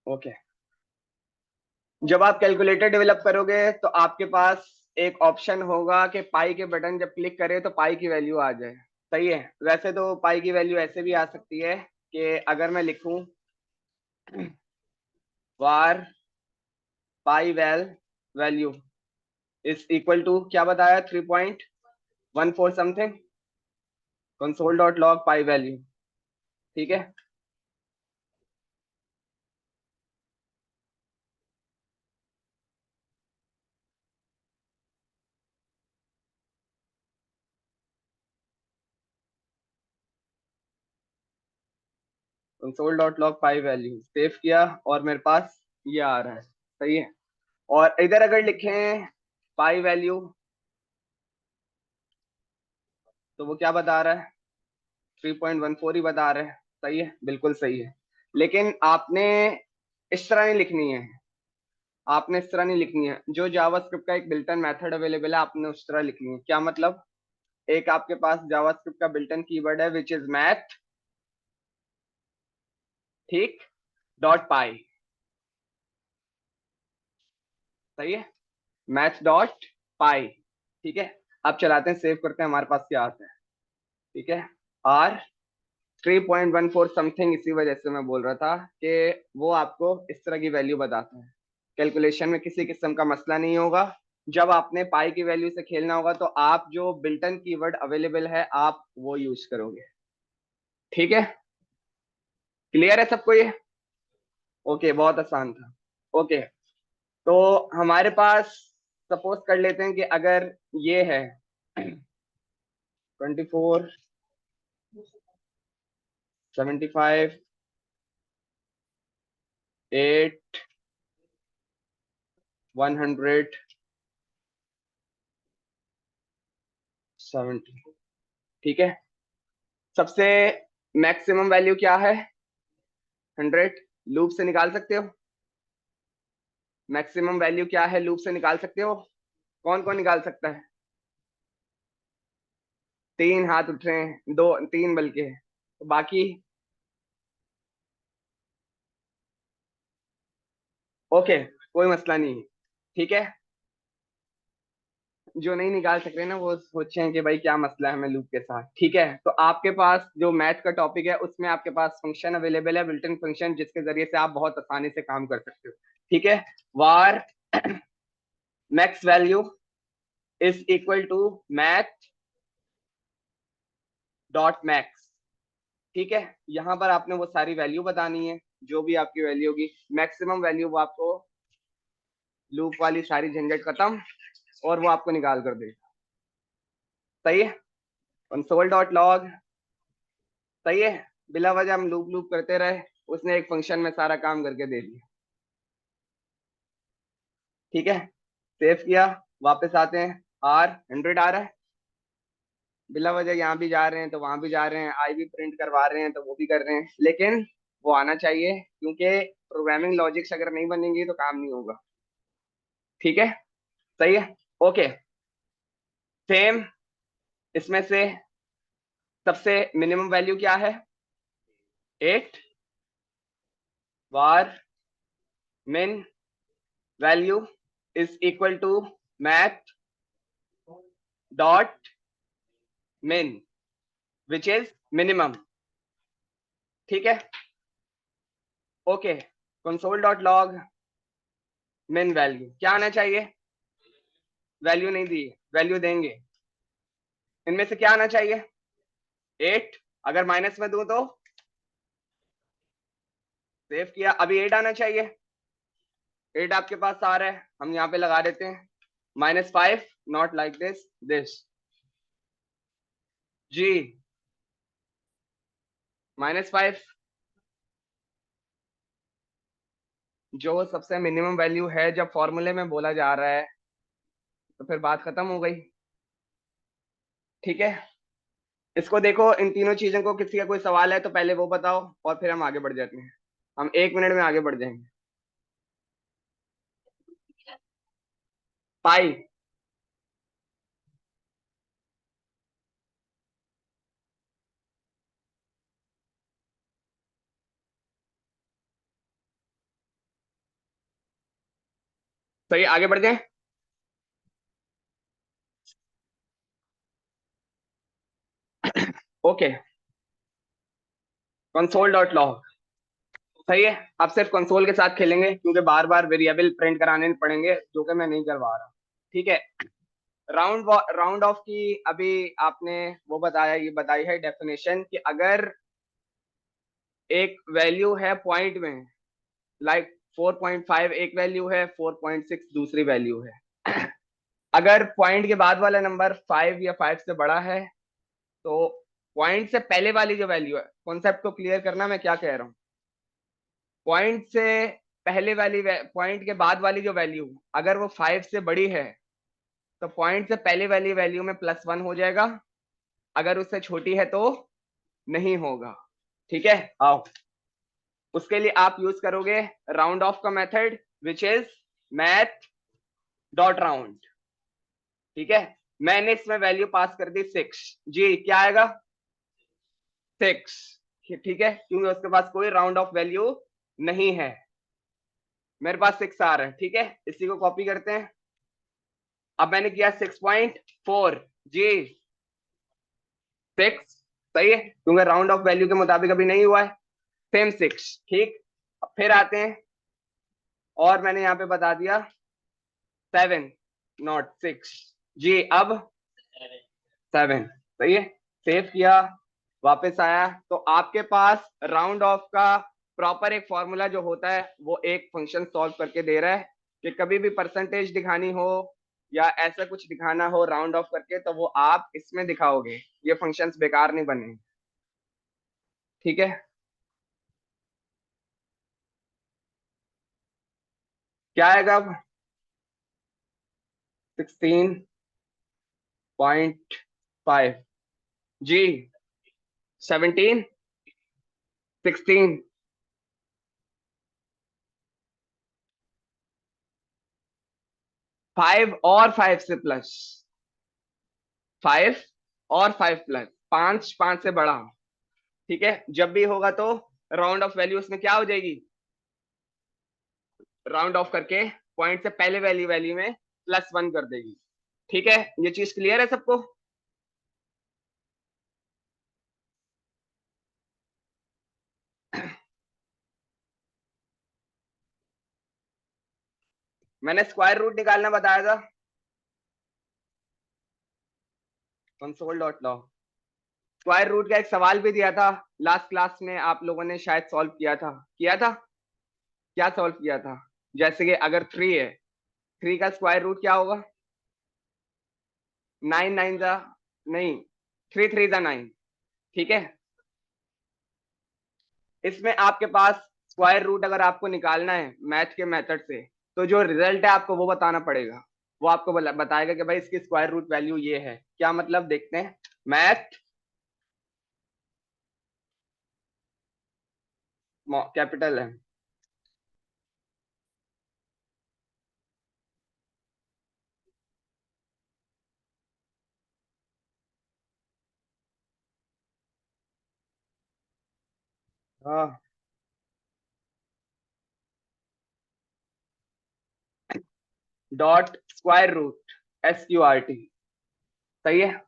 Okay. जब आप calculator develop करोगे तो आपके पास एक ऑप्शन होगा कि पाई के बटन जब क्लिक करें तो पाई की वैल्यू आ जाए। सही है। वैसे तो पाई की वैल्यू ऐसे भी आ सकती है कि अगर मैं लिखूं var pi value is equal to क्या बताया, 3.14 something, console dot log pi value. ठीक है। Console dot log pi value save किया और मेरे पास ये आ रहा है। सही है। और इधर अगर लिखें पाई वैल्यू तो वो क्या बता रहा है, 3.14 ही बता रहा है। सही है, बिल्कुल सही है। लेकिन आपने इस तरह नहीं लिखनी है। आपने इस तरह नहीं लिखनी है। जो जावास्क्रिप्ट का एक बिल्टन मेथड अवेलेबल है आपने उस तरह लिखनी है। क्या मतलब, एक आपके पास जावास्क्रिप्ट का बिल्टन कीवर्ड है विच इज मैथ, ठीक, डॉट पाई। सही है, मैथ डॉट पाई। ठीक है। अब चलाते हैं, सेव करते हैं, हमारे पास क्या आता है। ठीक है। आर 3.14 समथिंग, इसी वजह से मैं बोल रहा था कि वो आपको इस तरह की वैल्यू बताता है। कैलकुलेशन में किसी किस्म का मसला नहीं होगा। जब आपने पाई की वैल्यू से खेलना होगा तो आप जो बिल्टन कीवर्ड अवेलेबल है आप वो यूज करोगे। ठीक है। क्लियर है सबको ये? ओके, बहुत आसान था। ओके। तो हमारे पास सपोज कर लेते हैं कि अगर ये है 24, 75, 8, 170। ठीक है। सबसे मैक्सिमम वैल्यू क्या है, 100। लूप से निकाल सकते हो। मैक्सिमम वैल्यू क्या है, लूप से निकाल सकते हो। कौन कौन निकाल सकता है? तीन हाथ उठ रहे हैं, दो तीन बल्कि, तो बाकी। ओके, कोई मसला नहीं है। ठीक है। जो नहीं निकाल सक रहे ना वो सोचे हैं कि भाई क्या मसला है हमें लूप के साथ। ठीक है। तो आपके पास जो मैथ का टॉपिक है उसमें आपके पास फंक्शन अवेलेबल है, बिल्ट इन फंक्शन, जिसके जरिए से आप बहुत आसानी से काम कर सकते हो। ठीक है। Var max value is equal to math dot max. ठीक है। यहां पर आपने वो सारी वैल्यू बतानी है, जो भी आपकी वैल्यू होगी। मैक्सिमम वैल्यू वो आपको, लूप वाली सारी झंझट खत्म, और वो आपको निकाल कर देगा। सही है। Console dot log. सही है। बिला वजह हम लूप लूप करते रहे, उसने एक फंक्शन में सारा काम करके दे दिया। ठीक है। सेव किया, वापस आते हैं। आर 100 आ रहा है, बिला वजह यहाँ भी जा रहे हैं तो वहां भी जा रहे हैं, आई भी प्रिंट करवा रहे हैं तो वो भी कर रहे हैं, लेकिन वो आना चाहिए क्योंकि प्रोग्रामिंग लॉजिक्स अगर नहीं बनेंगी तो काम नहीं होगा। ठीक है। सही है। ओके। सेम, इसमें से सबसे मिनिमम वैल्यू क्या है, 8। Var min value is equal to math dot min which is minimum. ठीक है। Okay. Console dot log min value क्या आना चाहिए, वैल्यू नहीं दी, वैल्यू देंगे। इनमें से क्या आना चाहिए, 8। अगर माइनस में दूं तो, सेव किया, अभी 8 आना चाहिए। 8 आपके पास आ रहा है, हम यहाँ पे लगा देते हैं -5, नॉट लाइक दिस दिस। जी, -5 जो सबसे मिनिमम वैल्यू है जब फॉर्मूले में बोला जा रहा है तो फिर बात खत्म हो गई। ठीक है। इसको देखो, इन तीनों चीजों को, किसी का कोई सवाल है तो पहले वो बताओ और फिर हम आगे बढ़ जाते हैं। हम 1 मिनट में आगे बढ़ जाएंगे। पाई। सही, आगे बढ़ जाए। Okay, console dot log. सही है। अब सिर्फ कंसोल के साथ खेलेंगे क्योंकि बार बार वेरिएबल प्रिंट कराने पड़ेंगे, जो कि मैं नहीं करवा रहा। ठीक है। राउंड ऑफ की अभी आपने वो बताया, ये बताई है डेफिनेशन कि अगर एक वैल्यू है पॉइंट में, लाइक 4.5 एक वैल्यू है, 4.6 दूसरी वैल्यू है, अगर पॉइंट के बाद वाला नंबर 5 या 5 से बड़ा है, तो पॉइंट से पहले वाली जो वैल्यू है, कॉन्सेप्ट को क्लियर करना मैं क्या कह रहा हूँ। पॉइंट से पहले वाली, पॉइंट के बाद वाली जो वैल्यू अगर वो 5 से बड़ी है, तो पॉइंट से पहले वाली वैल्यू में +1 हो जाएगा, अगर उससे छोटी है तो नहीं होगा। ठीक है। आओ, उसके लिए आप यूज करोगे राउंड ऑफ का method, which is math dot round. ठीक है। मैंने इसमें वैल्यू पास कर दी 6। जी क्या आएगा? 6। ठीक है, क्योंकि उसके पास कोई राउंड ऑफ वैल्यू नहीं है, मेरे पास 6 आ रहा है। ठीक है, इसी को कॉपी करते हैं। अब मैंने किया 6.4। जी 6 सही है, क्योंकि राउंड ऑफ वैल्यू के मुताबिक अभी नहीं हुआ है। सेम 6। ठीक। अब फिर आते हैं, और मैंने यहाँ पे बता दिया 7 नॉट 6। जी अब 7। सही है। सेव किया, वापस आया, तो आपके पास राउंड ऑफ का प्रॉपर एक फॉर्मूला जो होता है, वो एक फंक्शन सॉल्व करके दे रहा है कि कभी भी परसेंटेज दिखानी हो या ऐसा कुछ दिखाना हो राउंड ऑफ करके, तो वो आप इसमें दिखाओगे। ये फंक्शंस बेकार नहीं बने। ठीक है। क्या आएगा अब? 16.5। जी 17, 16, 5 और 5 से प्लस, 5 और 5 प्लस, 5 5 से बड़ा। ठीक है, जब भी होगा तो राउंड ऑफ वैल्यू उसमें क्या हो जाएगी, राउंड ऑफ करके पॉइंट से पहले वैल्यू वैल्यू में +1 कर देगी। ठीक है, ये चीज क्लियर है सबको? मैंने स्क्वायर रूट निकालना बताया था, console dot log. Square root का एक सवाल भी दिया था लास्ट क्लास में, आप लोगों ने शायद सॉल्व किया था। किया था? क्या सॉल्व किया था? जैसे कि अगर 3 है, 3 का स्क्वायर रूट क्या होगा? 9 9 जा, नहीं, 3 3 जा 9। ठीक है, इसमें आपके पास स्क्वायर रूट अगर आपको निकालना है मैथ के मेथड से, तो जो रिजल्ट है आपको वो बताना पड़ेगा। वो आपको बताएगा कि भाई इसकी स्क्वायर रूट वैल्यू ये है। क्या मतलब, देखते हैं। मैथ कैपिटल है, हाँ, डॉट स्क्वायर रूट, SQRT। सही है।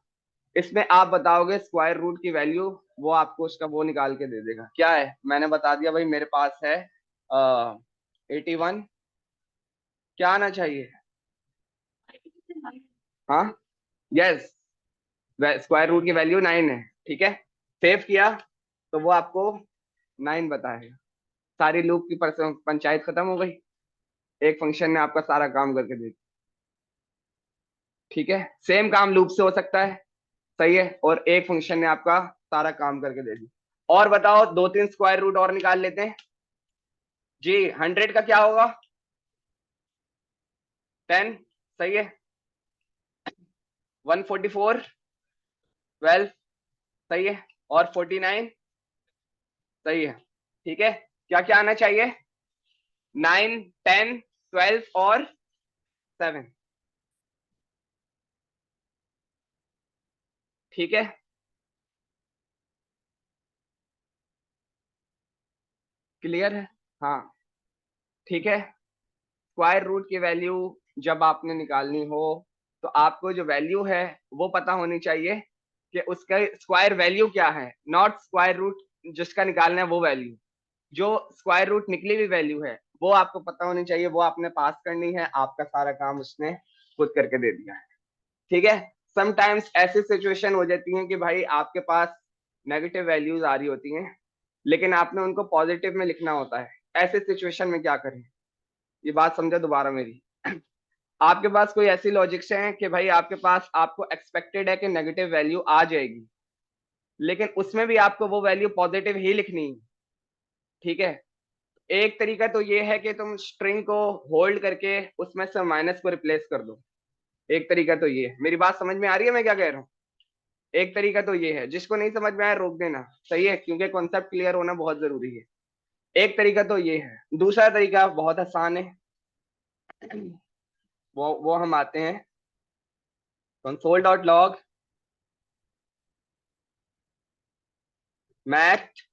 इसमें आप बताओगे स्क्वायर रूट की वैल्यू, वो आपको उसका वो निकाल के दे देगा। क्या है, मैंने बता दिया भाई, मेरे पास है 81। क्या आना चाहिए? हाँ, यस, स्क्वायर रूट की वैल्यू 9 है। ठीक है, सेव किया, तो वो आपको 9 बताएगा। सारी लूप की पंचायत खत्म हो गई, एक फंक्शन ने आपका सारा काम करके दे दिया। ठीक है, सेम काम लूप से हो सकता है। सही है, और एक फंक्शन ने आपका सारा काम करके दे दिया। और बताओ, 2 3 स्क्वायर रूट और निकाल लेते हैं। जी 100 का क्या होगा? 10। सही है। 144, 12। सही है। और 49। सही है। ठीक है, क्या क्या आना चाहिए? 9, 10, 12 और 7। ठीक है, क्लियर है? हाँ। ठीक है, स्क्वायर रूट की वैल्यू जब आपने निकालनी हो तो आपको जो वैल्यू है वो पता होनी चाहिए कि उसका स्क्वायर वैल्यू क्या है, नॉट स्क्वायर रूट जिसका निकालना है वो वैल्यू। जो स्क्वायर रूट निकली हुई वैल्यू है वो आपको पता होनी चाहिए, वो आपने पास करनी है, आपका सारा काम उसने खुद करके दे दिया है। ठीक है। समटाइम्स ऐसी सिचुएशन हो जाती है कि भाई आपके पास नेगेटिव वैल्यूज आ रही होती हैं लेकिन आपने उनको पॉजिटिव में लिखना होता है। ऐसे सिचुएशन में क्या करें, ये बात समझो दोबारा मेरी। आपके पास कोई ऐसी लॉजिक्स हैं कि भाई आपके पास आपको एक्सपेक्टेड है कि नेगेटिव वैल्यू आ जाएगी लेकिन उसमें भी आपको वो वैल्यू पॉजिटिव ही लिखनी है। ठीक है। एक तरीका तो ये है कि तुम स्ट्रिंग को होल्ड करके उसमें से माइनस को रिप्लेस कर दो। एक तरीका तो ये है। मेरी बात समझ में आ रही है मैं क्या कह रहा हूँ? एक तरीका तो ये है, जिसको नहीं समझ में आया रोक देना, सही है, क्योंकि कॉन्सेप्ट क्लियर होना बहुत जरूरी है। एक तरीका तो ये है। दूसरा तरीका बहुत आसान है, वो हम आते हैं console dot log math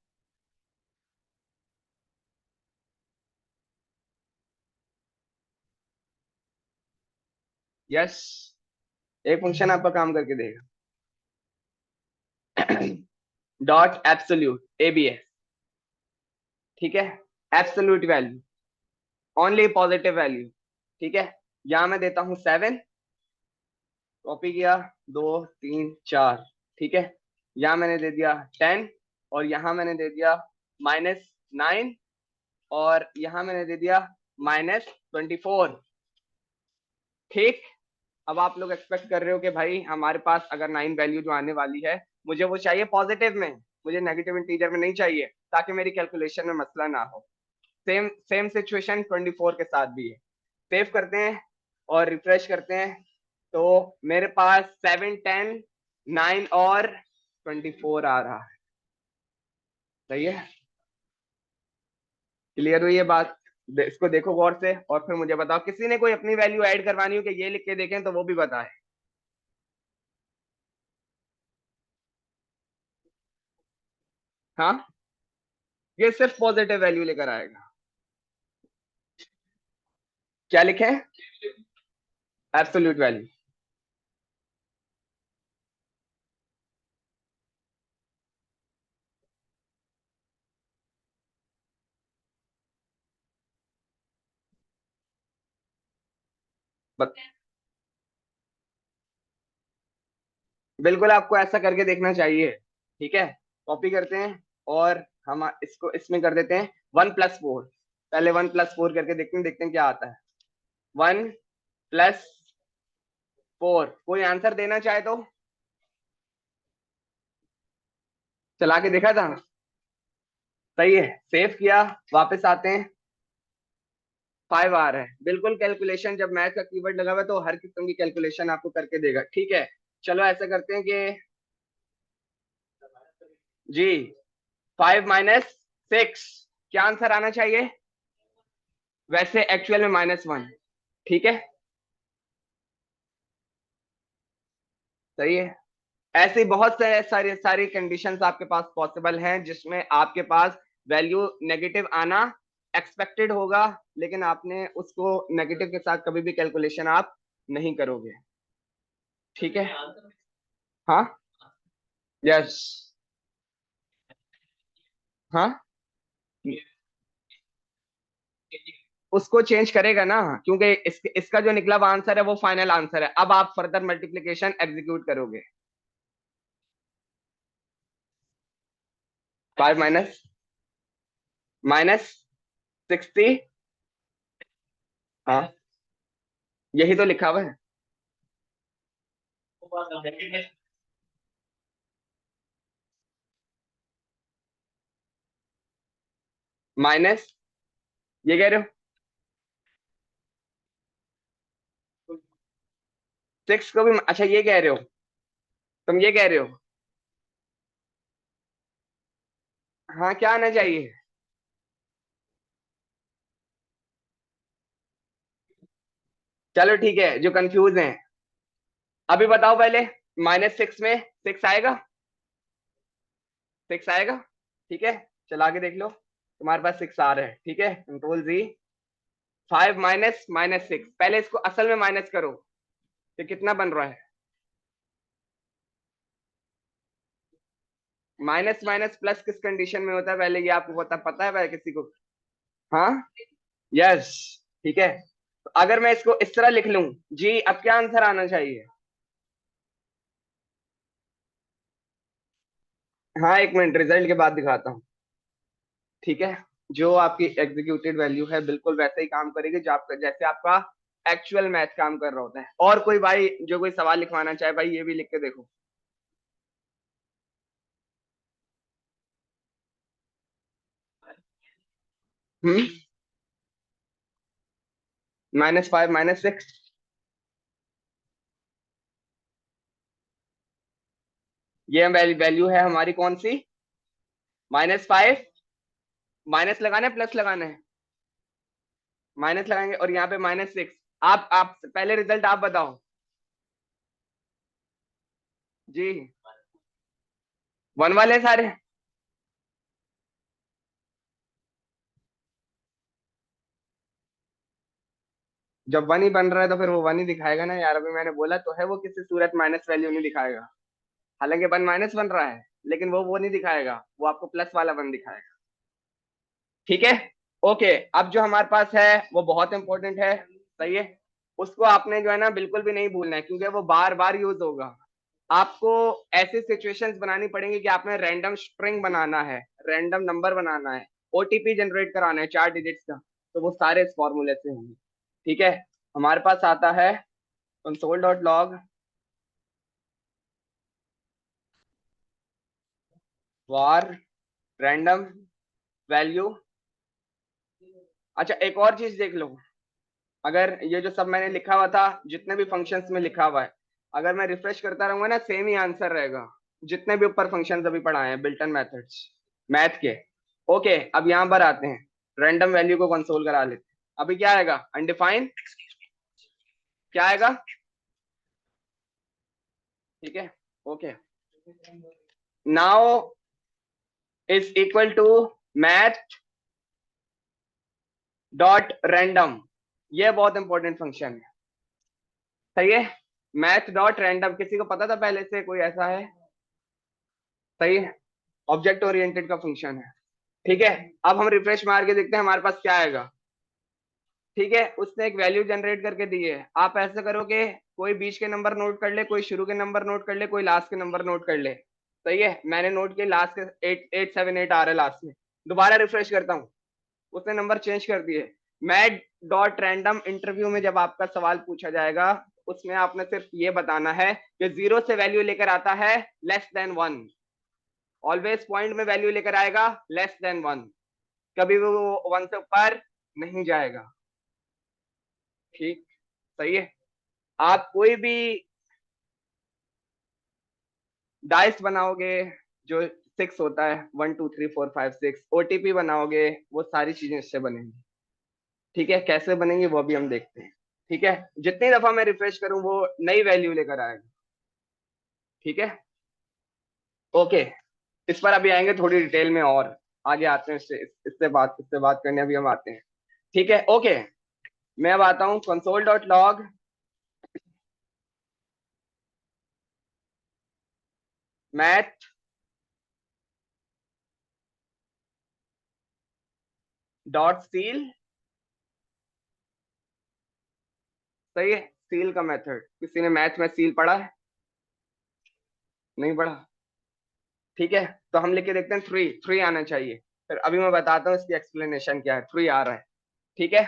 yes, एक फंक्शन आपका काम करके देगा। Dot absolute ABS. ठीक है। Absolute value, only positive value. ठीक है। यहां मैं देता हूं 7, कॉपी किया, 2 3 4। ठीक है। यहाँ मैंने दे दिया 10 और यहाँ मैंने दे दिया -9 और यहाँ मैंने दे दिया -24। ठीक। अब आप लोग एक्सपेक्ट कर रहे हो कि भाई हमारे पास अगर 9 वैल्यू जो आने वाली है मुझे वो चाहिए पॉजिटिव में, मुझे नेगेटिव इंटीजर में नहीं चाहिए ताकि मेरी कैलकुलेशन में मसला ना हो। सेम सेम सिचुएशन 24 के साथ भी है। सेव करते हैं और रिफ्रेश करते हैं तो मेरे पास 7 10 9 और 24 आ रहा है। सही है। क्लियर हुई ये बात? इसको देखो गौर से और फिर मुझे बताओ, किसी ने कोई अपनी वैल्यू ऐड करवानी हो कि ये लिख के देखें तो वो भी बताए। हाँ, ये सिर्फ पॉजिटिव वैल्यू लेकर आएगा। क्या लिखे? Absolute value. बिल्कुल आपको ऐसा करके देखना चाहिए। ठीक है। कॉपी करते हैं और हम इसको इसमें कर देते हैं 1+4। पहले 1+4 करके देखते हैं क्या आता है। 1+4, कोई आंसर देना चाहे तो चला के देखा था। सही है। सेव किया, वापस आते हैं, 5 आ रहा है। बिल्कुल कैलकुलेशन, जब मैथ का कीवर्ड लगा हुआ है तो हर किस्म की कैलकुलेशन आपको करके देगा। ठीक है। चलो ऐसा करते हैं कि जी 5 - 6 क्या आंसर आना चाहिए? वैसे एक्चुअल में -1। ठीक है। सही है। ऐसी बहुत से सारी सारी कंडीशंस आपके पास पॉसिबल हैं जिसमें आपके पास वैल्यू नेगेटिव आना एक्सपेक्टेड होगा लेकिन आपने उसको नेगेटिव के साथ कभी भी कैलकुलेशन आप नहीं करोगे। ठीक है। हाँ। यस। हाँ, उसको चेंज करेगा ना, क्योंकि इसका जो निकला हुआ आंसर है वो फाइनल आंसर है। अब आप फर्दर मल्टीप्लीकेशन एग्जीक्यूट करोगे। 5 -60। हाँ, यही तो लिखा हुआ है। माइनस, ये कह रहे हो 6 को भी? अच्छा ये कह रहे हो, तुम ये कह रहे हो। हाँ, क्या आना चाहिए? चलो ठीक है, जो कंफ्यूज हैं अभी बताओ पहले। -6 में 6 आएगा? 6 आएगा। ठीक है। चला के देख लो, तुम्हारे पास 6 आ रहा है। ठीक है, कंट्रोल Z, 5 माइनस माइनस 6, पहले इसको असल में माइनस करो, ये कितना बन रहा है? माइनस माइनस प्लस किस कंडीशन में होता है पहले ये आपको पता है भाई किसी को? हाँ, यस, ठीक है। तो अगर मैं इसको इस तरह लिख लूं, जी अब क्या आंसर आना चाहिए? हाँ, एक मिनट, रिजल्ट के बाद दिखाता हूँ। ठीक है, जो आपकी एग्जीक्यूटेड वैल्यू है बिल्कुल वैसे ही काम करेगी जो आपका, जैसे आपका एक्चुअल मैथ काम कर रहा होता है। और कोई भाई जो कोई सवाल लिखवाना चाहे भाई, ये भी लिख के देखो। हम्म, -5 -6, ये वैल्यू है हमारी कौन सी? -5, माइनस लगाना है प्लस लगाना है? माइनस लगाएंगे, और यहाँ पे -6। आप पहले रिजल्ट आप बताओ जी। 1 वाले सारे? जब 1 ही बन रहा है तो फिर वो 1 ही दिखाएगा ना यार, अभी मैंने बोला तो है वो किसी सूरत माइनस वैल्यू नहीं दिखाएगा। हालांकि 1 माइनस बन रहा है, लेकिन वो नहीं दिखाएगा, वो आपको प्लस वाला 1 दिखाएगा। ठीक है, ओके। अब जो हमारे पास है वो बहुत इंपॉर्टेंट है, सही है। उसको आपने जो है ना बिल्कुल भी नहीं भूलना है, क्योंकि वो बार बार यूज होगा। आपको ऐसी सिचुएशंस बनानी पड़ेंगी कि आपने रैंडम स्ट्रिंग बनाना है, रैंडम नंबर बनाना है, ओटीपी जनरेट कराना है 4 डिजिट्स का, तो वो सारे इस फॉर्मूले से होंगे। ठीक है, हमारे पास आता है console.log var random वैल्यू। अच्छा, एक और चीज देख लो, अगर ये जो सब मैंने लिखा हुआ था जितने भी फंक्शंस में लिखा हुआ है, अगर मैं रिफ्रेश करता रहूंगा ना सेम ही आंसर रहेगा, जितने भी ऊपर फंक्शंस अभी पढ़ाए हैं बिल्टन मेथड्स मैथ के। ओके, अब यहाँ पर आते हैं, रैंडम वैल्यू को कंसोल करा लेते हैं। अभी क्या आएगा? अनडिफाइंड, क्या आएगा? ठीक है, okay. Now is equal to math dot random, ये बहुत इंपॉर्टेंट फंक्शन है, सही है। मैथ डॉट रैंडम किसी को पता था पहले से? कोई ऐसा है? सही है, ऑब्जेक्ट ओरिएंटेड का फंक्शन है। ठीक है, अब हम रिफ्रेश मार के देखते हैं हमारे पास क्या आएगा। ठीक है, उसने एक वैल्यू जनरेट करके दी है, आप ऐसे करोगे, कोई बीच के नंबर नोट कर ले, कोई शुरू के नंबर नोट कर ले, कोई लास्ट के नंबर नोट कर ले। सही है, मैंने नोट किया लास्ट के 8878 आ रहा है लास्ट में। दोबारा रिफ्रेश करता हूँ, उसने नंबर चेंज कर दिए। मैथ डॉट रैंडम इंटरव्यू में जब आपका सवाल पूछा जाएगा, उसमें आपने सिर्फ ये बताना है कि 0 से वैल्यू लेकर आता है <<1, ऑलवेज पॉइंट में वैल्यू लेकर आएगा <<1, कभी भी वो 1 से ऊपर नहीं जाएगा। ठीक, सही है। आप कोई भी डाइस बनाओगे जो 6 होता है, 1 2 3 4 5 6, ओटीपी बनाओगे, वो सारी चीजें इससे बनेंगी। ठीक है, कैसे बनेंगी वो भी हम देखते हैं। ठीक है, जितनी दफा मैं रिफ्रेश करूं वो नई वैल्यू लेकर आएगा। ठीक है, ओके। इस पर अभी आएंगे थोड़ी डिटेल में, और आगे आते हैं, इससे बात करने अभी हम आते हैं। ठीक है, ओके। मैं अब आता हूं console.log मैथ डॉट सील। सही है, सील का मेथड, किसी ने मैथ में सील पढ़ा है? नहीं पढ़ा? ठीक है, तो हम लिख के देखते हैं, थ्री थ्री आना चाहिए। फिर अभी मैं बताता हूँ इसकी एक्सप्लेनेशन क्या है। थ्री आ रहा है, ठीक है,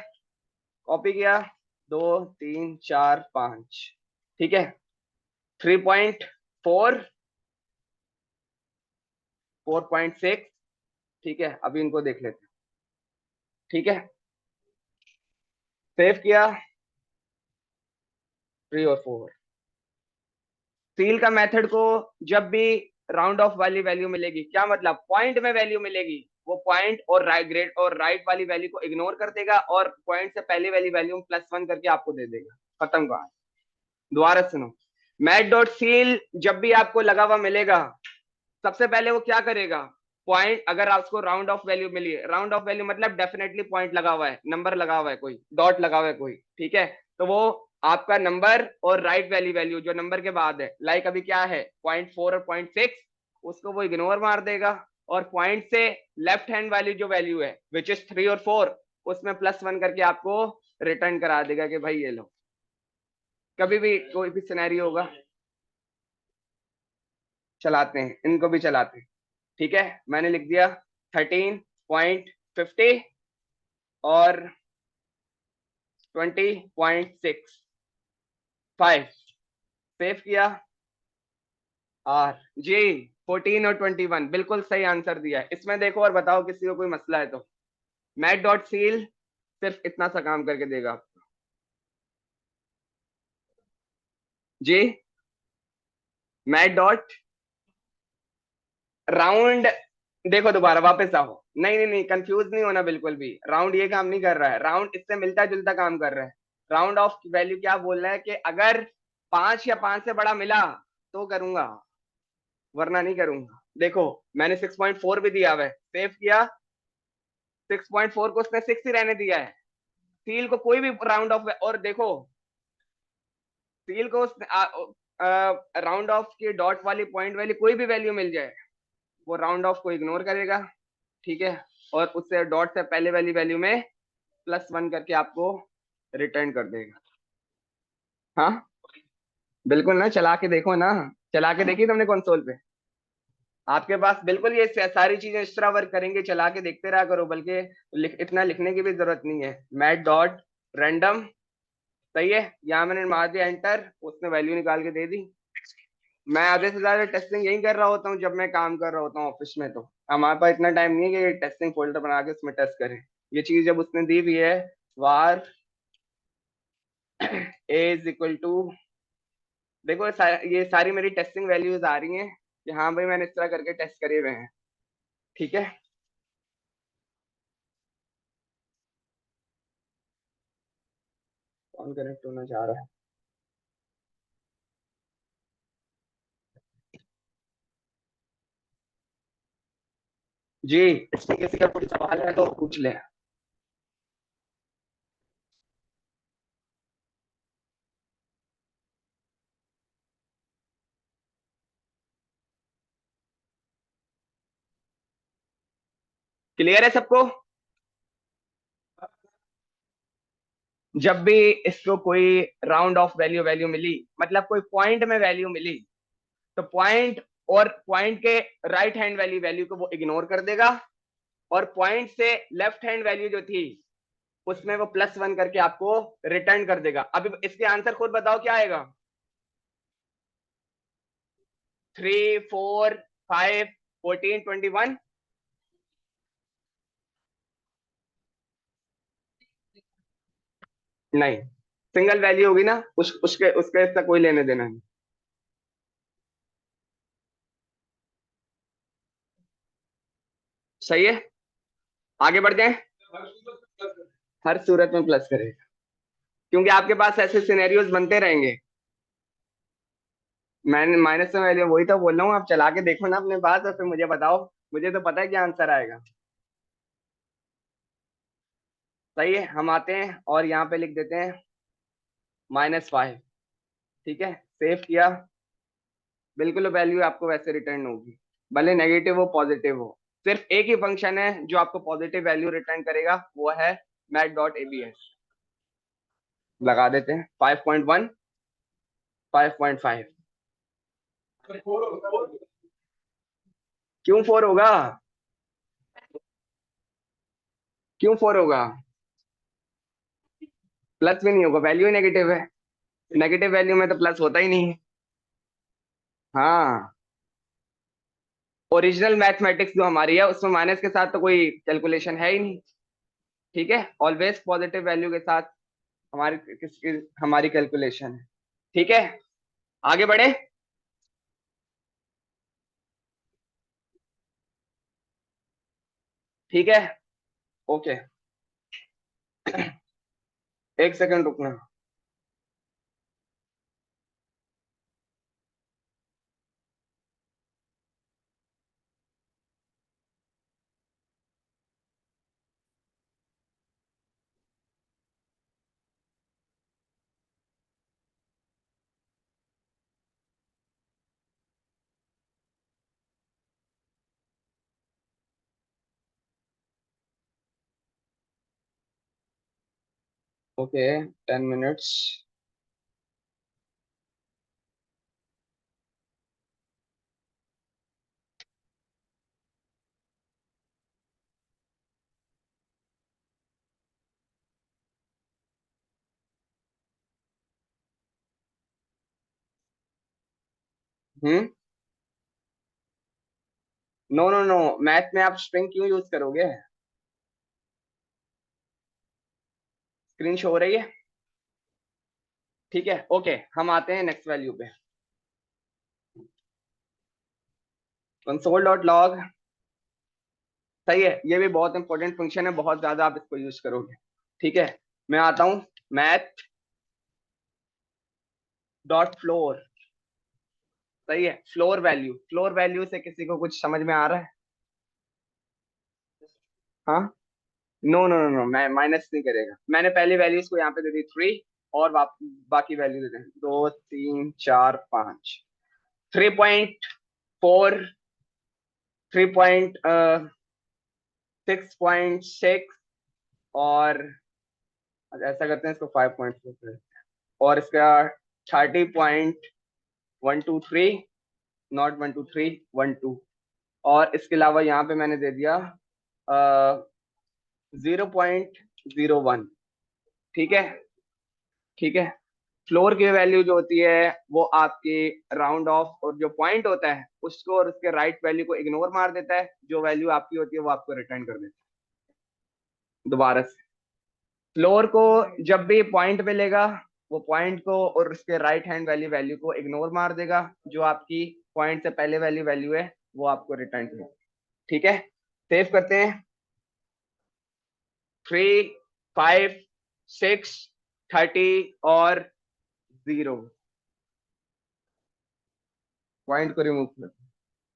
कॉपी किया, 2 3 4 5, ठीक है, 3.4, 4.6, ठीक है। अभी इनको देख लेते हैं, ठीक है, सेव किया, 3 और 4। सील का मेथड को जब भी राउंड ऑफ वाली वैल्यू मिलेगी, क्या मतलब पॉइंट में वैल्यू मिलेगी, वो पॉइंट और राइट ग्रेड और राइट वाली वैल्यू को इग्नोर कर देगा, और पॉइंट से पहले वाली वैल्यू +1 करके आपको दे देगा। खत्म कहानी। दोबारा सुनो, मैट डॉट सील जब भी आपको लगा हुआ मिलेगा, सबसे पहले वो क्या करेगा? पॉइंट, अगर आपको राउंड ऑफ वैल्यू मिली है, राउंड ऑफ वैल्यू मतलब डेफिनेटली पॉइंट लगा हुआ है, नंबर लगा हुआ है, कोई डॉट लगा हुआ है कोई, ठीक है, तो वो आपका नंबर और राइट वैल्यू वैल्यू जो नंबर के बाद है, लाइक अभी क्या है 0.4 और 0.6, उसको वो इग्नोर मार देगा, और पॉइंट से लेफ्ट हैंड वैल्यू जो वैल्यू है विच इज 3 और 4, उसमें +1 करके आपको रिटर्न करा देगा कि भाई ये लो। कभी भी कोई भी सिनेरियो होगा, चलाते हैं, इनको भी चलाते हैं, ठीक है, मैंने लिख दिया 13.50 और 20.65, सेव किया। आर जी 14 और 21 बिल्कुल सही आंसर दिया है इसमें, देखो और बताओ किसी को कोई मसला है तो। मैट डॉट सील सिर्फ इतना सा काम करके देगा आपको जी। मैट डॉट राउंड, देखो दोबारा वापस आओ, नहीं नहीं नहीं, कंफ्यूज नहीं होना बिल्कुल भी, राउंड ये काम नहीं कर रहा है, राउंड इससे मिलता जुलता काम कर रहा है। राउंड ऑफ वैल्यू क्या बोल रहा है कि अगर 5 या 5 से बड़ा मिला तो करूंगा, वरना नहीं करूंगा। देखो मैंने 6.4 भी दिया हुआ है, सेव किया, 6.4 को उसने 6 ही रहने दिया है, सील को कोई भी राउंड ऑफ, और देखो सील को राउंड ऑफ की डॉट वाली पॉइंट वाली कोई भी वैल्यू मिल जाए, वो राउंड ऑफ को इग्नोर करेगा, ठीक है, और उससे डॉट से पहले वाली वैल्यू में +1 करके आपको रिटर्न कर देगा। हाँ बिल्कुल ना, चला के देखो ना, चला के देखी तुमने कंसोल पे, आपके पास बिल्कुल ये सारी चीजें इस तरह वर्क करेंगे, चला के देखते रहा करो, बल्कि इतना लिखने की भी जरूरत नहीं है। मैट डॉट रैंडम, सही है, यहाँ मैंने मार दिया एंटर, उसने वैल्यू निकाल के दे दी। मैं आधे से ज्यादा टेस्टिंग यही कर रहा होता हूँ जब मैं काम कर रहा होता हूँ ऑफिस में, तो हमारे पास इतना टाइम नहीं है कि टेस्टिंग फोल्डर बना के उसमें टेस्ट करें। ये चीज जब उसने दी हुई है, वार ए इज इक्वल टू, देखो ये सारी मेरी टेस्टिंग वैल्यूज आ रही हैं कि हाँ भाई मैंने इस तरह करके टेस्ट करे हुए हैं, ठीक है। कौन कनेक्ट होना चाह रहा है जी, इसमें किसी का कोई सवाल है तो पूछ ले। क्लियर है सबको? जब भी इसको कोई राउंड ऑफ वैल्यू वैल्यू मिली, मतलब कोई पॉइंट में वैल्यू मिली, तो पॉइंट और पॉइंट के राइट हैंड वैल्यू वैल्यू को वो इग्नोर कर देगा, और पॉइंट से लेफ्ट हैंड वैल्यू जो थी उसमें वो +1 करके आपको रिटर्न कर देगा। अभी इसके आंसर खुद बताओ क्या आएगा? 3, 4, 5, 14, 21? नहीं, सिंगल वैल्यू होगी ना, उसके उसके इसका कोई लेने देना नहीं। सही है, आगे बढ़ जाए। हर सूरत में प्लस करेगा, क्योंकि आपके पास ऐसे सिनेरियोज बनते रहेंगे। मैंने माइनस में वैल्यू वही तो बोल रहा हूँ, आप चला के देखो ना अपने पास और फिर मुझे बताओ, मुझे तो पता है क्या आंसर आएगा। सही है, हम आते हैं और यहाँ पे लिख देते हैं -5, ठीक है, सेव किया, बिल्कुल वैल्यू आपको वैसे रिटर्न होगी, भले नेगेटिव हो पॉजिटिव हो। सिर्फ एक ही फंक्शन है जो आपको पॉजिटिव वैल्यू रिटर्न करेगा, वो है मैट डॉट एबीएस। लगा देते हैं 5.1, 5.5। क्यों 4 होगा? क्यों 4 होगा? प्लस भी नहीं होगा, वैल्यू ही नेगेटिव है, नेगेटिव वैल्यू में तो प्लस होता ही नहीं है। हाँ, ओरिजिनल मैथमेटिक्स जो हमारी है उसमें माइनस के साथ तो कोई कैलकुलेशन है ही नहीं, ठीक है, ऑलवेज पॉजिटिव वैल्यू के साथ हमारी हमारी कैलकुलेशन है, ठीक है। आगे बढ़े। ठीक है, ओके, एक सेकंड रुकना। Okay 10 minutes. Hmm. No no no, math में आप स्ट्रिंग क्यों यूज करोगे? स्क्रीन शो हो रही है? ठीक है ओके, हम आते हैं नेक्स्ट वैल्यू पे। Console dot log. सही है, ये भी बहुत इंपॉर्टेंट फंक्शन है, बहुत ज्यादा आप इसको यूज करोगे। ठीक है, मैं आता हूं। Math dot floor. सही है, फ्लोर वैल्यू, फ्लोर वैल्यू से किसी को कुछ समझ में आ रहा है? हाँ। नो नो नो नो, मैं माइनस नहीं करेगा, मैंने पहली वैल्यूज को यहाँ पे दे दी 3, और बाकी वैल्यू दे दें 2 3 4 5। 3.4, 3.6.6, और ऐसा करते हैं इसको 5.4, और इसका 30.123, नॉट 123 12, और इसके अलावा यहाँ पे मैंने दे दिया 0.01। ठीक है। ठीक है, फ्लोर की वैल्यू जो होती है वो आपकी राउंड ऑफ, और जो पॉइंट होता है उसको और उसके राइट वैल्यू को इग्नोर मार देता है, जो वैल्यू आपकी होती है वो आपको रिटर्न कर देता है। दोबारा से, फ्लोर को जब भी पॉइंट मिलेगा, वो पॉइंट को और उसके राइट हैंड वैल्यू वैल्यू को इग्नोर मार देगा, जो आपकी पॉइंट से पहले वाली वैल्यू है वो आपको रिटर्न करेगा। ठीक है, सेव करते हैं। 3 5 6 30 और 0, पॉइंट को रिमूव कर।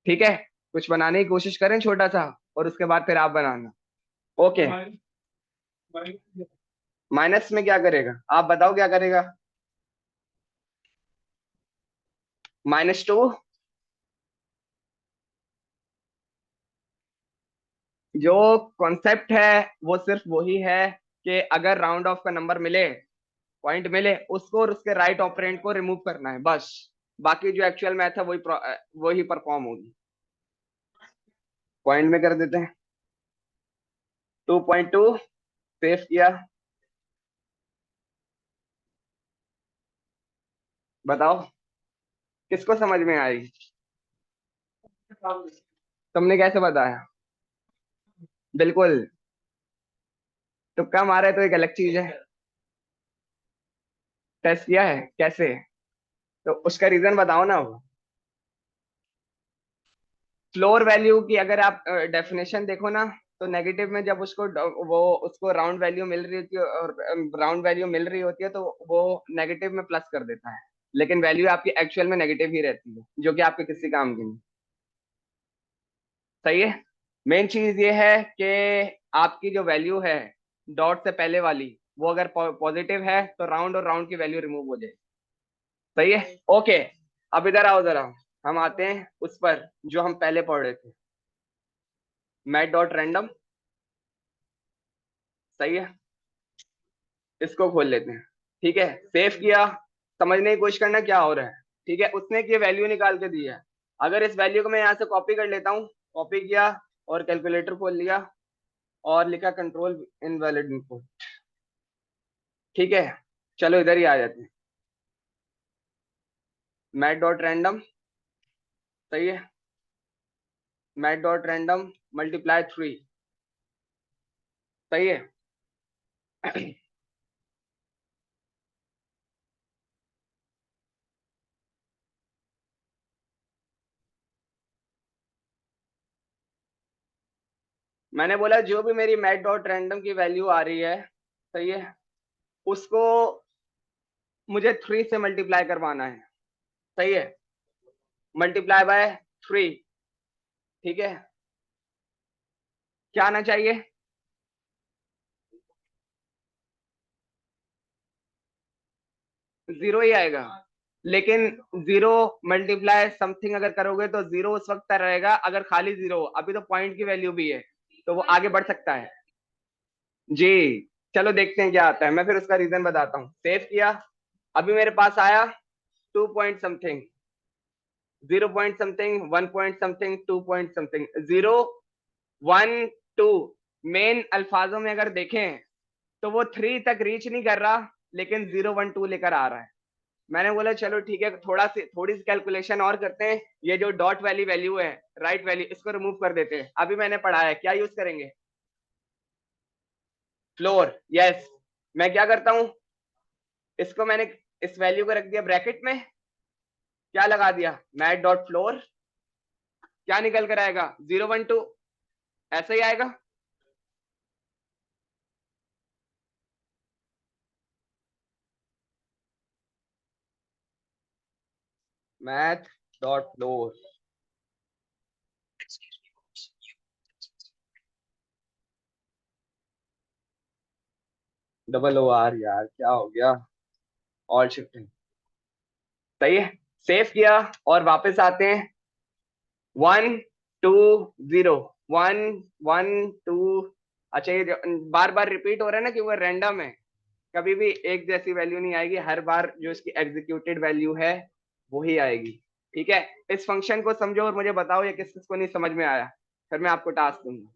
ठीक है, कुछ बनाने की कोशिश करें छोटा सा, और उसके बाद फिर आप बनाना। ओके। माइनस में क्या करेगा, आप बताओ क्या करेगा? -2। जो कॉन्सेप्ट है वो सिर्फ वही है कि अगर राउंड ऑफ का नंबर मिले, पॉइंट मिले, उसको और उसके राइट ऑपरेंड को रिमूव करना है बस। बाकी जो एक्चुअल मैथ है वही परफॉर्म होगी। पॉइंट में कर देते हैं। 2.2, सेव किया। बताओ किसको समझ में आई? तुमने कैसे बताया? बिल्कुल, तुक्का मारा है तो एक अलग चीज है। टेस्ट किया है कैसे? तो उसका रीजन बताओ ना। फ्लोर वैल्यू की अगर आप डेफिनेशन देखो ना, तो नेगेटिव में जब वो उसको राउंड वैल्यू मिल रही होती है, और राउंड वैल्यू मिल रही होती है, तो वो नेगेटिव में प्लस कर देता है, लेकिन वैल्यू आपकी एक्चुअल में नेगेटिव ही रहती है, जो कि आपके किसी काम की नहीं। सही है। मेन चीज ये है कि आपकी जो वैल्यू है डॉट से पहले वाली, वो अगर पॉजिटिव है तो राउंड और राउंड की वैल्यू रिमूव हो जाए। सही है ओके। अब इधर आओ जरा, हम आते हैं उस पर जो हम पहले पढ़ रहे थे, मैट डॉट रैंडम। सही है, इसको खोल लेते हैं। ठीक है, सेव किया। समझने की कोशिश करना क्या हो रहा है। ठीक है, उसने की वैल्यू निकाल के दी है। अगर इस वैल्यू को मैं यहाँ से कॉपी कर लेता हूँ, कॉपी किया और कैलकुलेटर खोल लिया और लिखा कंट्रोल इनवैलिड इनपुट। ठीक है, चलो इधर ही आ जाते हैं। Math dot random. सही है, मैट डॉट रैंडम मल्टीप्लाई 3। सही है। मैंने बोला जो भी मेरी मैट डॉट रैंडम की वैल्यू आ रही है, सही है, उसको मुझे 3 से मल्टीप्लाई करवाना है। सही है, मल्टीप्लाई बाय 3। ठीक है, क्या आना चाहिए? 0 ही आएगा, लेकिन 0 मल्टीप्लाई समथिंग अगर करोगे तो 0 उस वक्त रहेगा अगर खाली 0 हो। अभी तो पॉइंट की वैल्यू भी है, तो वो आगे बढ़ सकता है। जी, चलो देखते हैं क्या आता है, मैं फिर उसका रीजन बताता हूँ। सेव किया, अभी मेरे पास आया 2 point something, 0 point something, 1 point something, 2 point something, 0 1 2। मेन अल्फाजों में अगर देखें तो वो 3 तक रीच नहीं कर रहा, लेकिन 0 1 2 लेकर आ रहा है। मैंने बोला चलो ठीक है, थोड़ी सी कैलकुलेशन और करते हैं। ये जो डॉट वाली वैल्यू है, राइट वैल्यू, इसको रिमूव कर देते हैं। अभी मैंने पढ़ा है, क्या यूज करेंगे? फ्लोर। यस, मैं क्या करता हूं, इसको मैंने इस वैल्यू को रख दिया ब्रैकेट में, क्या लगा दिया, मैथ डॉट फ्लोर। क्या निकल कर आएगा? 0 1 2, ऐसा ही आएगा। Math dot floor, double O R, यार क्या हो गया, ऑल शिफ्टिंग। सही है, सेव किया और वापस आते हैं। 1 2 0, 1 1 2। अच्छा, ये बार बार रिपीट हो रहा है ना कि वो रैंडम है, कभी भी एक जैसी वैल्यू नहीं आएगी, हर बार जो इसकी एग्जीक्यूटेड वैल्यू है वही आएगी। ठीक है, इस फंक्शन को समझो और मुझे बताओ ये किस किसको नहीं समझ में आया, फिर मैं आपको टास्क दूंगा।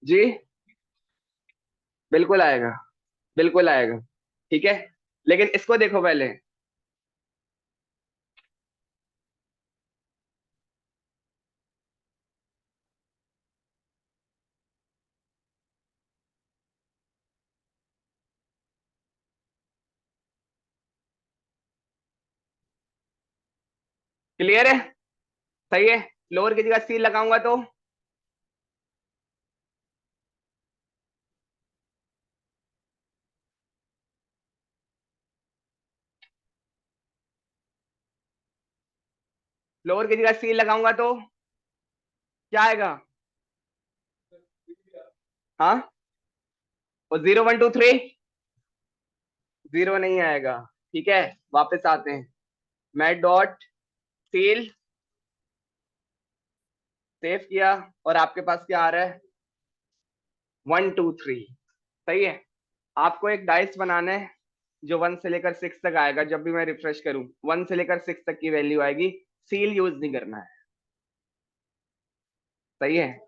जी, बिल्कुल आएगा, बिल्कुल आएगा। ठीक है, लेकिन इसको देखो पहले। क्लियर है? सही है, फ्लोर की जगह सी लगाऊंगा तो फ्लोर की जगह सी लगाऊंगा तो क्या आएगा? हाँ, और 0 1 2 3, 0 नहीं आएगा। ठीक है, वापस आते हैं। मैट डॉट सील, सेव किया, और आपके पास क्या आ रहा है? 1 2 3। सही है, आपको एक डाइस बनाना है जो 1 से लेकर 6 तक आएगा। जब भी मैं रिफ्रेश करूं 1 से लेकर 6 तक की वैल्यू आएगी, सील यूज नहीं करना है। सही है,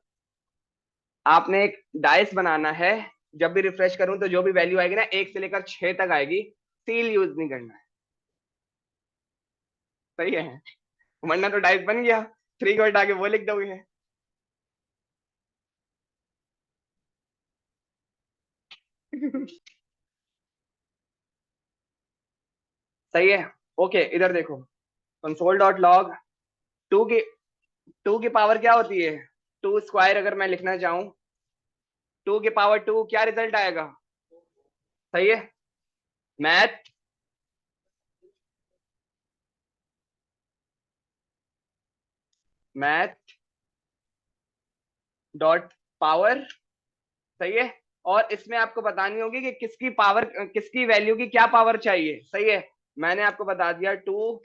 आपने एक डाइस बनाना है, जब भी रिफ्रेश करूं तो जो भी वैल्यू आएगी ना 1 से लेकर 6 तक आएगी, सील यूज नहीं करना है। सही है, वरना तो डाइस बन गया, 3 को हटा के वो लिख दोगे। सही है, ओके, इधर देखो, कंसोल डॉट लॉग। टू की टू की पावर क्या होती है? 2 स्क्वायर अगर मैं लिखना चाहूं, 2 की पावर 2, क्या रिजल्ट आएगा? सही है, मैथ मैथ डॉट पावर। सही है, और इसमें आपको बतानी होगी कि किसकी पावर, किसकी वैल्यू की क्या पावर चाहिए। सही है, मैंने आपको बता दिया 2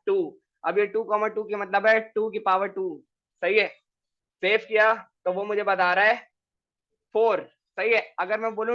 2। अब ये 2 2 की मतलब है 2 की पावर 2। सही है, सेव किया तो वो मुझे बता रहा है 4। सही है, अगर मैं बोलूं